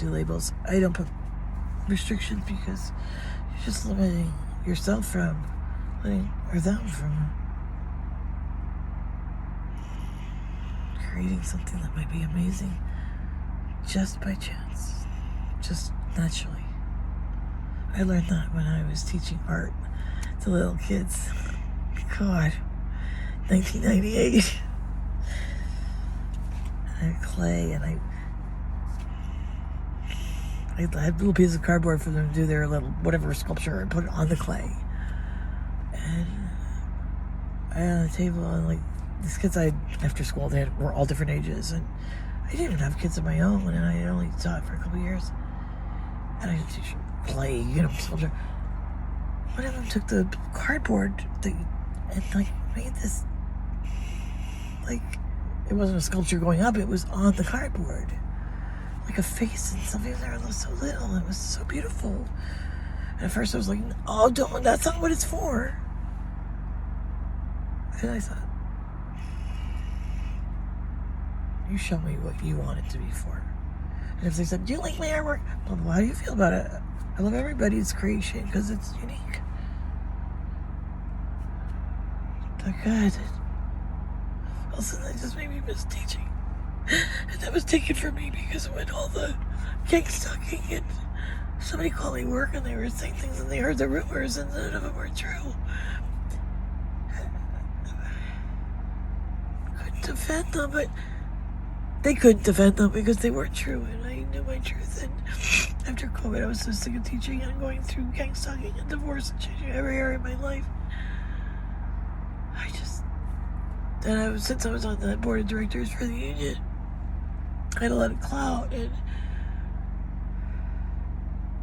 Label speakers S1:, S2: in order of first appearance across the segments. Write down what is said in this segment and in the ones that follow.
S1: do labels. I don't put restrictions because you're just limiting yourself from or them from creating something that might be amazing just by chance, just naturally. I learned that when I was teaching art to little kids. God, 1998. I had clay, and I had little pieces of cardboard for them to do their little whatever sculpture and put it on the clay. And I had on the table, and like these kids I had after school, were all different ages, and I didn't even have kids of my own, and I only taught for a couple of years. And I had to teach clay, sculpture. One of them took the cardboard thing and like made this, like, it wasn't a sculpture going up, it was on the cardboard, like a face and something there. It was so little, it was so beautiful. And at first I was like, oh, don't, that's not what it's for. And I thought, you show me what you want it to be for. And if they said, do you like my artwork? Well, how do you feel about it? I love everybody's creation because it's unique. But God, all of a sudden that just made me miss teaching. And that was taken from me because it went all the gang stalking, and somebody called me work and they were saying things and they heard the rumors and none of them were true. Couldn't defend them, but they couldn't defend them because they weren't true, and I knew my truth. And after COVID, I was so sick of teaching and going through gang stalking and divorce and changing every area of my life. Since I was on the board of directors for the union, I had a lot of clout, and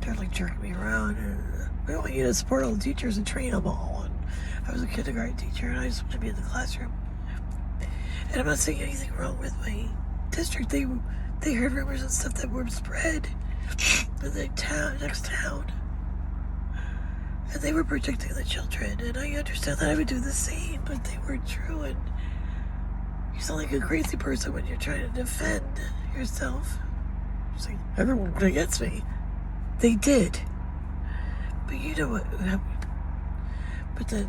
S1: they're like jerking me around, and we want you to support all the teachers and train them all. And I was a kindergarten teacher, and I just wanted to be in the classroom. And I'm not saying anything wrong with my district. They heard rumors and stuff that were spread in the next town, and they were protecting the children. And I understand that I would do the same, but they weren't true. And you sound like a crazy person when you're trying to defend yourself. You're saying everyone went against me. They did, but you know what happened? But then,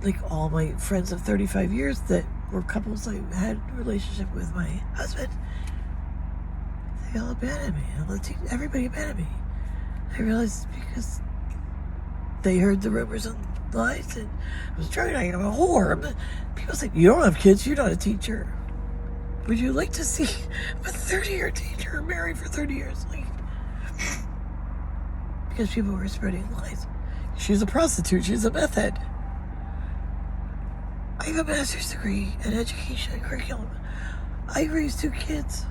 S1: like all my friends of 35 years that were couples I had a relationship with my husband, they all abandoned me. Everybody abandoned me. I realized because they heard the rumors and lies, and I was trying to, I'm a whore. People say, you don't have kids, you're not a teacher. Would you like to see a 30-year teacher married for 30 years? Like, because people were spreading lies. She's a prostitute, she's a meth head. I have a master's degree in education and curriculum. I raised 2 kids.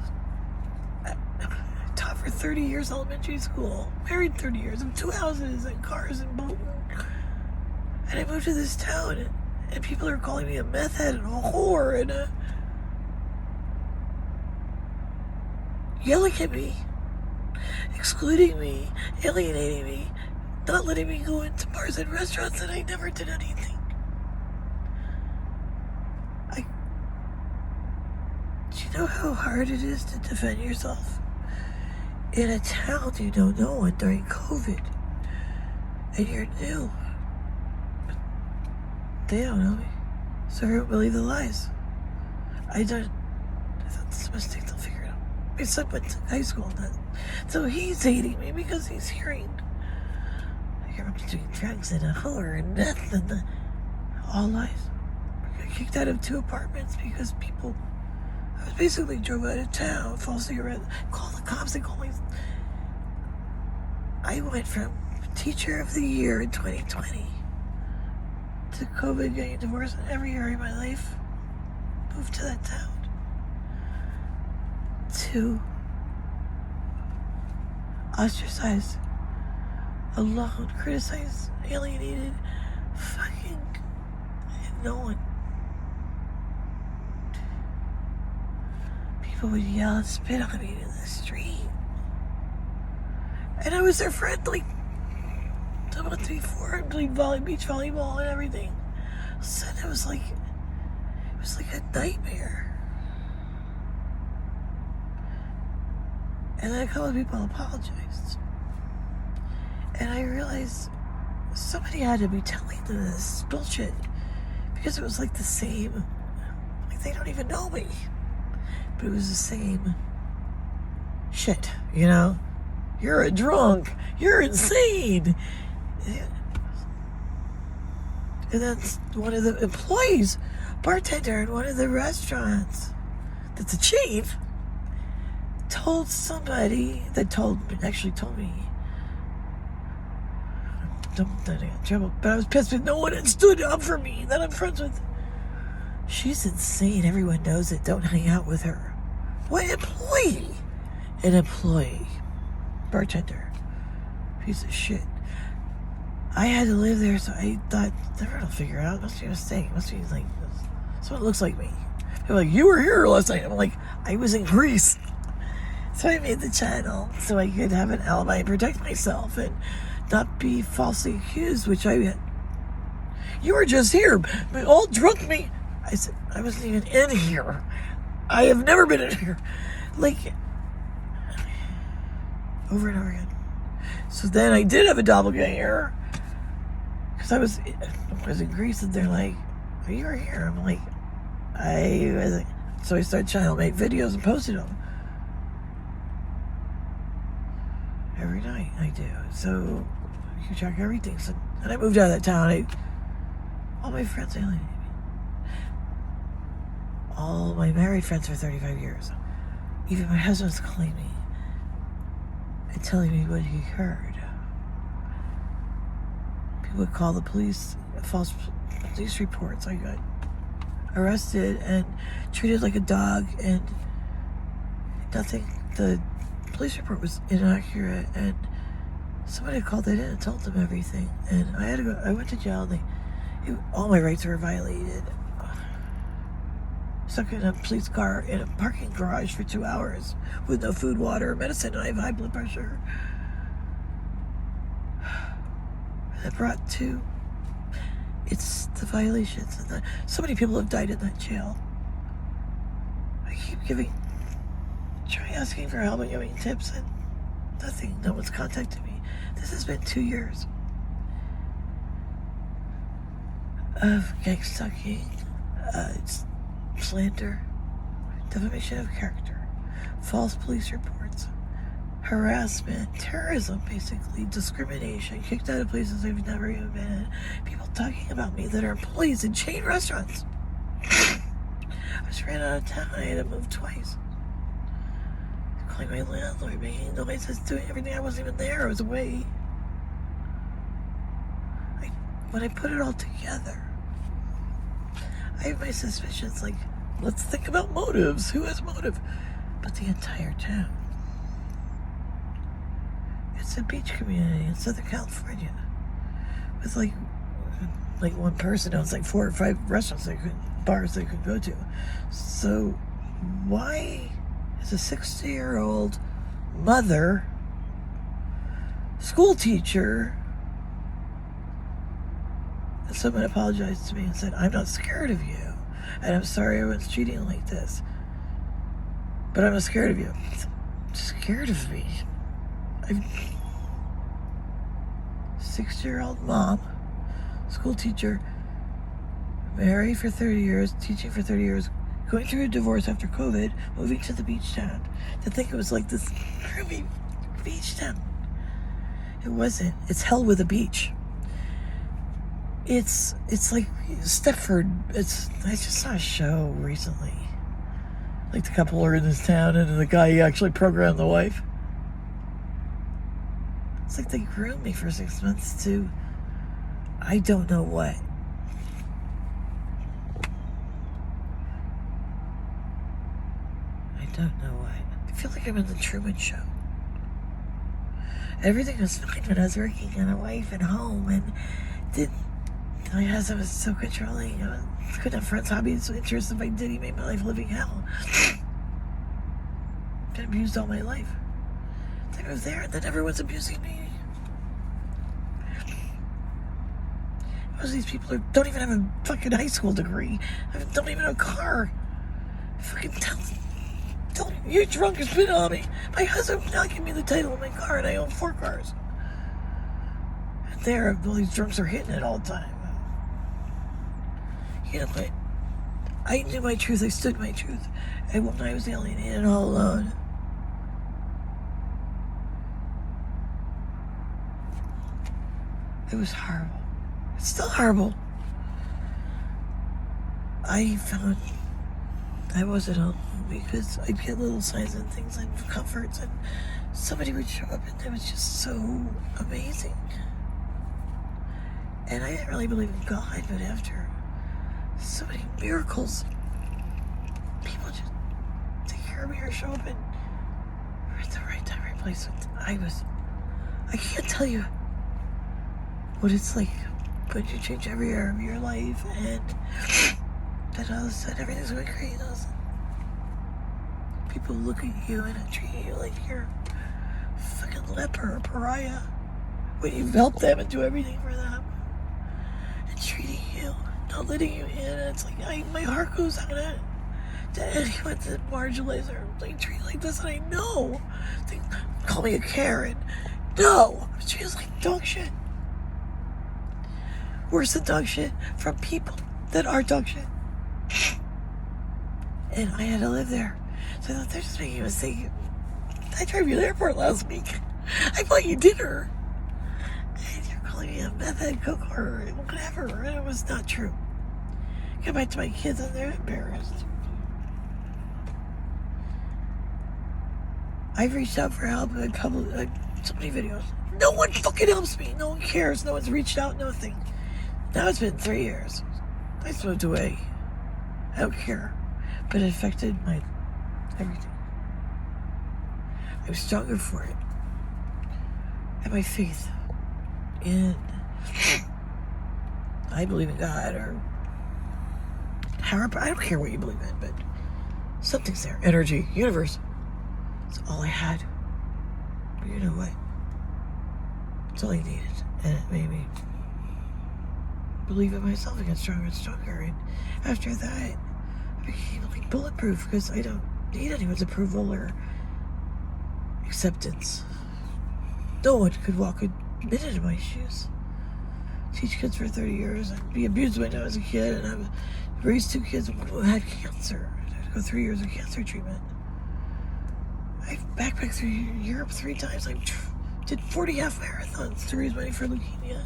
S1: I taught for 30 years elementary school. Married 30 years. I have 2 houses and cars and boat. And I moved to this town, and people are calling me a meth head and a whore and yelling at me, excluding me, alienating me, not letting me go into bars and restaurants, and I never did anything. Do you know how hard it is to defend yourself in a town you don't know one during COVID, and you're new? But they don't know me, so everyone believe the lies. I thought this is a mistake, they'll figure it out. My son went to high school, so he's hating me because he's hearing I hear him doing drugs and a whore and meth and all lies. I got kicked out of 2 apartments because I was basically drove out of town, falsely arrested, called the cops, and called me. I went from teacher of the year in 2020 to COVID, getting divorced in every area of my life, moved to that town, to ostracized, alone, criticized, alienated, fucking, and no one. People would yell and spit on me in the street. And I was their friend, like, the month before. I played beach volleyball and everything. So it was like a nightmare. And then a couple of people apologized. And I realized somebody had to be telling them this bullshit because it was like the same, like they don't even know me, but it was the same shit, you know? You're a drunk. You're insane. And that's one of the employees, bartender in one of the restaurants, that's a chief, told somebody that actually told me, don't get in trouble, but I was pissed that no one had stood up for me that I'm friends with. She's insane. Everyone knows it. Don't hang out with her. What employee? An employee. Bartender. Piece of shit. I had to live there, so I thought, never gonna figure it out. It must be a mistake. It must be like, someone looks like me. They're like, you were here last night. I'm like, I was in Greece. So I made the channel so I could have an alibi and protect myself and not be falsely accused, which I had. You were just here. All drunk me. I said, I wasn't even in here. I have never been in here. Like, over and over again. So then I did have a doppelganger. Because I was in Greece and they're like, oh, you were here. I'm like, I wasn't. So I started channel, made videos and posted them. Every night I do. So you can track everything. So, and I moved out of that town. All my friends alienated me. All my married friends for 35 years. Even my husband's calling me and telling me what he heard. People would call the police, false police reports. I got arrested and treated like a dog, and nothing. The police report was inaccurate, and somebody called it in and told them everything. And I had to go. I went to jail. All my rights were violated. Stuck in a police car in a parking garage for 2 hours with no food, water, medicine, and I have high blood pressure. That brought to, it's the violations. And so many people have died in that jail. I keep try asking for help and giving tips, and nothing. No one's contacted me. This has been 2 years of gang stalking, slander, defamation of character, false police reports, harassment, terrorism, basically, discrimination, kicked out of places I've never even been in, people talking about me that are employees in chain restaurants. I just ran out of town. I had to move twice. Calling my landlord, making noises, doing everything. I wasn't even there. I was away. When I put it all together, I have my suspicions, like, let's think about motives. Who has motive? But the entire town. It's a beach community in Southern California with like one person owns like 4 or 5 restaurants bars they could go to. So why is a 60-year-old mother, school teacher, and someone apologized to me and said, I'm not scared of you, and I'm sorry everyone's treating like this, but I'm not scared of you. Scared of me? I'm 60-year-old mom, school teacher, married for 30 years, teaching for 30 years, going through a divorce after COVID, moving to the beach town. To think it was like this groovy beach town. It wasn't. It's hell with a beach. It's like Stepford. I just saw a show recently. Like the couple are in this town and the guy actually programmed the wife. It's like they groomed me for 6 months to, I don't know what. I don't know what. I feel like I'm in the Truman Show. Everything was fine when I was working and a wife and home, and my husband was so controlling. I couldn't have friends, hobbies, interests. If I did, he made my life living hell. Been abused all my life. I moved there, and then everyone's abusing me. Most of these people don't even have a fucking high school degree. Don't even have a car. Fucking tell them. Don't you drunk and spit on me. My husband would not give me the title of my car, and I own 4 cars. And there, all these drunks are hitting it all the time. You know what? I knew my truth. I stood my truth. And when I was alienated all alone, it was horrible. It's still horrible. I found I wasn't home because I'd get little signs and things and comforts, and somebody would show up, and it was just so amazing. And I didn't really believe in God, but after so many miracles, people just take care of me or show up and we're at the right time, right place. I can't tell you what it's like when you change every area of your life, and then all of a sudden everything's going great. People look at you and treat you like you're a fucking leper or pariah when you've helped them and do everything for them, and treating you, not letting you in. And it's like my heart goes out to anyone that marginalizes or like treat like this. And I know they call me a Karen. No, I'm treated like dog shit. Worse than dog shit from people that are dog shit. And I had to live there. So I thought they're just making a mistake. I drove you to the airport last week. I bought you dinner. And you're calling me a meth head cook or whatever. And it was not true. Get back to my kids and they're embarrassed. I've reached out for help in so many videos. No one fucking helps me. No one cares. No one's reached out. Nothing. Now it's been 3 years. I just moved away. I don't care. But it affected my everything. I was stronger for it. And my faith in, I believe in God or however, I don't care what you believe in, but something's there. Energy, universe. It's all I had. But you know what? It's all I needed. And it made me believe in myself and get stronger and stronger. And after that, I became like bulletproof because I don't need anyone's approval or acceptance. No one could walk a minute in my shoes. Teach kids for 30 years and be abused when I was a kid, and I've raised 2 kids who had cancer. I had to go 3 years of cancer treatment. I've backpacked through Europe 3 times. I did 40 half marathons to raise money for leukemia.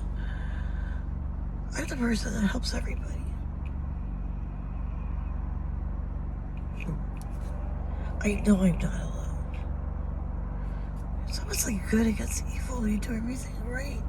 S1: I'm the person that helps everybody. I know I'm not alone. It's almost like good against evil. You do everything right.